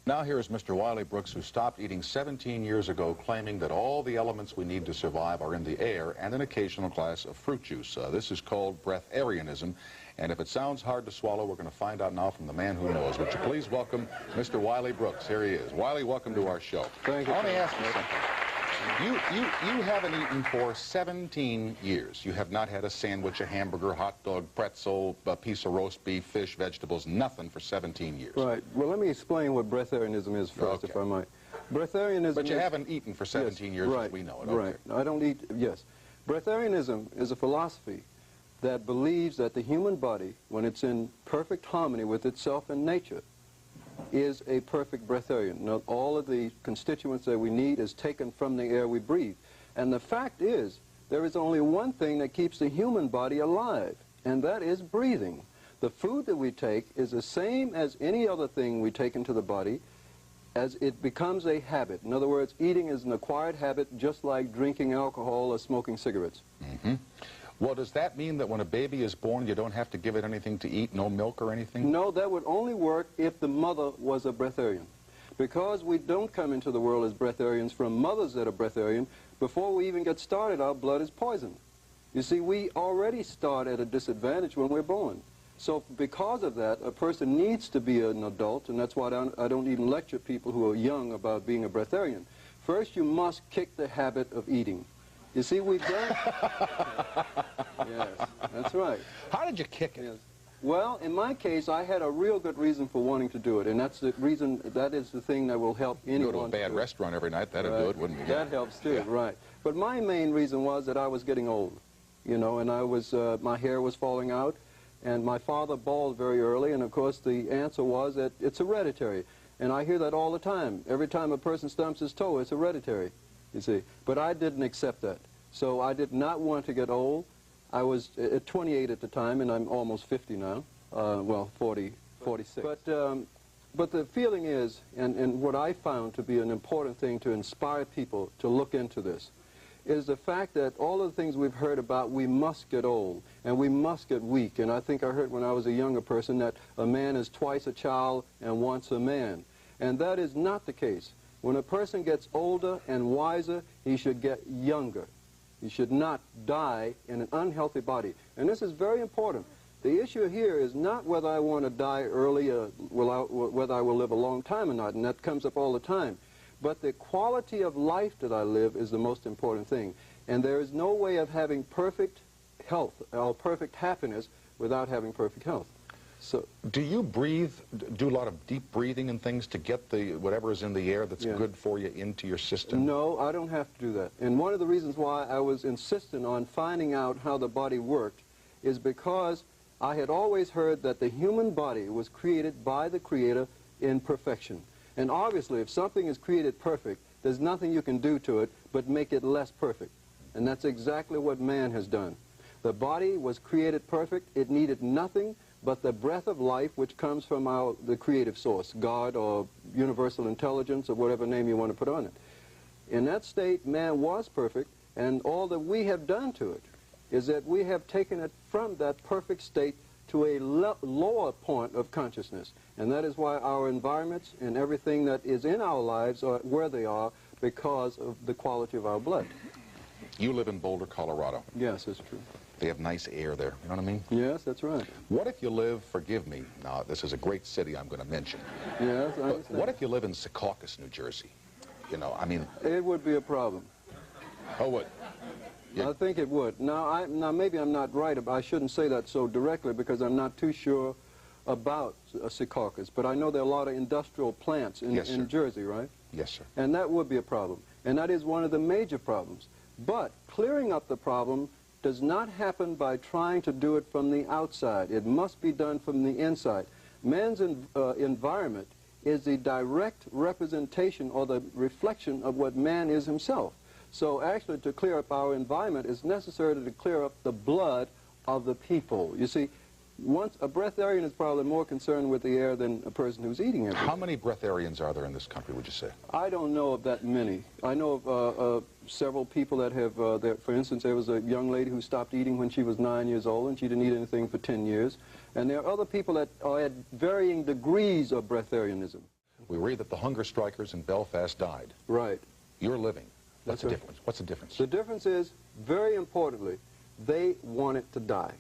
Now here is Mr. Wiley Brooks, who stopped eating 17 years ago, claiming that all the elements we need to survive are in the air and an occasional glass of fruit juice. This is called breatharianism, and if it sounds hard to swallow, we're going to find out now from the man who knows. Would you please welcome Mr. Wiley Brooks? Here he is. Wiley, welcome to our show. Thank you. Let me ask you something. You haven't eaten for 17 years. You have not had a sandwich, a hamburger, hot dog, pretzel, a piece of roast beef, fish, vegetables, nothing for 17 years. Right. Well, let me explain what breatharianism is first, if I might. Breatharianism But you haven't eaten for 17 years as we know it. Right. I don't eat, yes. Breatharianism is a philosophy that believes that the human body, when it's in perfect harmony with itself and nature, is a perfect breatharian. Now, all of the constituents that we need is taken from the air we breathe. And the fact is, there is only one thing that keeps the human body alive, and that is breathing. The food that we take is the same as any other thing we take into the body, as it becomes a habit. In other words, eating is an acquired habit, just like drinking alcohol or smoking cigarettes. Mm-hmm. Well, does that mean that when a baby is born, you don't have to give it anything to eat, no milk or anything? No, that would only work if the mother was a breatharian. Because we don't come into the world as breatharians from mothers that are breatharian, before we even get started, our blood is poisoned. You see, we already start at a disadvantage when we're born. So because of that, a person needs to be an adult, and that's why I don't even lecture people who are young about being a breatharian. First, you must kick the habit of eating. You see, we've done... Yes, that's right. How did you kick it? Yes. Well, in my case, I had a real good reason for wanting to do it, and that's the reason, that is the thing that will help anyone. Go to a bad restaurant every night, that'd do it, wouldn't it? That helps too, right. But my main reason was that I was getting old, you know, and I was, my hair was falling out, and my father bald very early, and of course the answer was that it's hereditary. And I hear that all the time. Every time a person stumps his toe, it's hereditary, you see. But I didn't accept that. So I did not want to get old. I was at 28 at the time, and I'm almost 50 now. Well, 46. But the feeling is, and what I found to be an important thing to inspire people to look into this, is the fact that all of the things we've heard about, we must get old, and we must get weak. And I think I heard when I was a younger person that a man is twice a child and once a man. And that is not the case. When a person gets older and wiser, he should get younger. He should not die in an unhealthy body. And this is very important. The issue here is not whether I want to die early or whether I will live a long time or not, and that comes up all the time. But the quality of life that I live is the most important thing. And there is no way of having perfect health or perfect happiness without having perfect health. So, do you breathe, do a lot of deep breathing and things to get the whatever is in the air that's good for you into your system? No, I don't have to do that. And one of the reasons why I was insistent on finding out how the body worked is because I had always heard that the human body was created by the Creator in perfection. And obviously, if something is created perfect, there's nothing you can do to it but make it less perfect. And that's exactly what man has done. The body was created perfect. It needed nothing but the breath of life, which comes from the creative source, God or universal intelligence or whatever name you want to put on it. In that state, man was perfect, and all that we have done to it is that we have taken it from that perfect state to a lower point of consciousness. And that is why our environments and everything that is in our lives are where they are, because of the quality of our blood. You live in Boulder, Colorado. Yes, that's true. They have nice air there, you know what I mean? Yes, that's right. What if you live, forgive me, now this is a great city I'm going to mention. Yes, I understand. What if you live in Secaucus, New Jersey? You know, I mean... It would be a problem. Oh, what? I think it would. Now, maybe I'm not right. I shouldn't say that so directly because I'm not too sure about Secaucus. But I know there are a lot of industrial plants in Jersey, right? Yes, sir. And that would be a problem. And that is one of the major problems. But clearing up the problem does not happen by trying to do it from the outside. It must be done from the inside. Man's environment is the direct representation or the reflection of what man is himself. So actually, to clear up our environment, it's necessary to clear up the blood of the people. You see, a breatharian is probably more concerned with the air than a person who's eating everything. How many breatharians are there in this country, would you say? I don't know of that many. I know of several people that have, for instance, there was a young lady who stopped eating when she was 9 years old, and she didn't eat anything for 10 years. And there are other people that are at varying degrees of breatharianism. we read that the hunger strikers in Belfast died. Right. You're living. What's That's the right. difference? What's the difference? The difference is, very importantly, they wanted to die.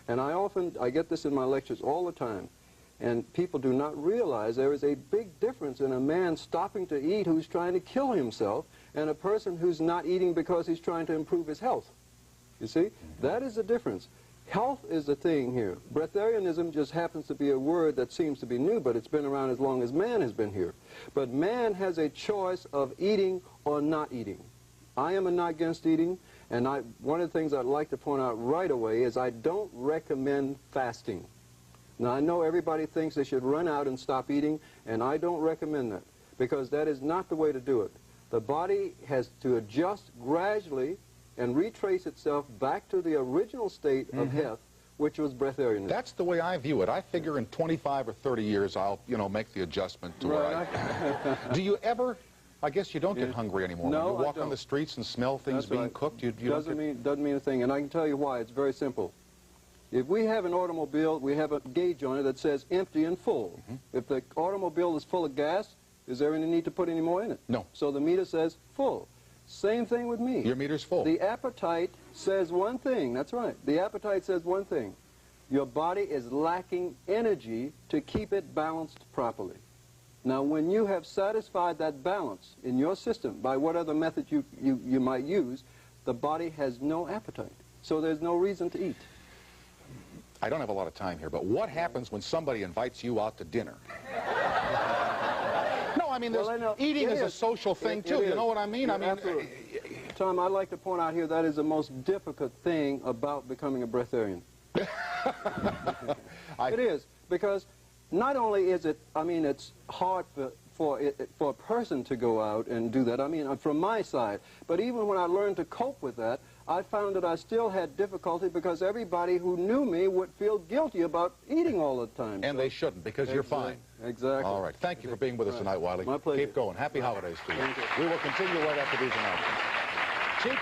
And I get this in my lectures all the time, and people do not realize there is a big difference in a man stopping to eat who's trying to kill himself and a person who's not eating because he's trying to improve his health. You see? That is the difference. Health is the thing here. Breatharianism just happens to be a word that seems to be new, but it's been around as long as man has been here. But man has a choice of eating or not eating. I am not against eating, and one of the things I'd like to point out right away is I don't recommend fasting. Now, I know everybody thinks they should run out and stop eating, and I don't recommend that, because that is not the way to do it. The body has to adjust gradually and retrace itself back to the original state of health, which was breatharianism. That's the way I view it. I figure in 25 or 30 years I'll, make the adjustment to where I... Do you ever... I guess you don't get hungry anymore. No, when you walk on the streets and smell things being cooked, you doesn't mean a thing, and I can tell you why. It's very simple. If we have an automobile, we have a gauge on it that says empty and full. If the automobile is full of gas, is there any need to put any more in it? No. So the meter says full. Same thing with me. Your meter's full. The appetite says one thing. That's right. The appetite says one thing. Your body is lacking energy to keep it balanced properly. Now, when you have satisfied that balance in your system by whatever method you might use, the body has no appetite. So there's no reason to eat. I don't have a lot of time here, but what happens when somebody invites you out to dinner? No, I mean, eating is a social thing, too. You know what I mean? Absolutely. Tom, I'd like to point out here that is the most difficult thing about becoming a breatharian. It is, because not only is it, it's hard for a person to go out and do that, from my side, but even when I learned to cope with that, I found that I still had difficulty because everybody who knew me would feel guilty about eating all the time. And they shouldn't, because you're fine. Exactly. All right. Thank you for being with us tonight, Wiley. My pleasure. Keep going. Happy holidays to you. Thank you. We will continue right after these announcements. Chief?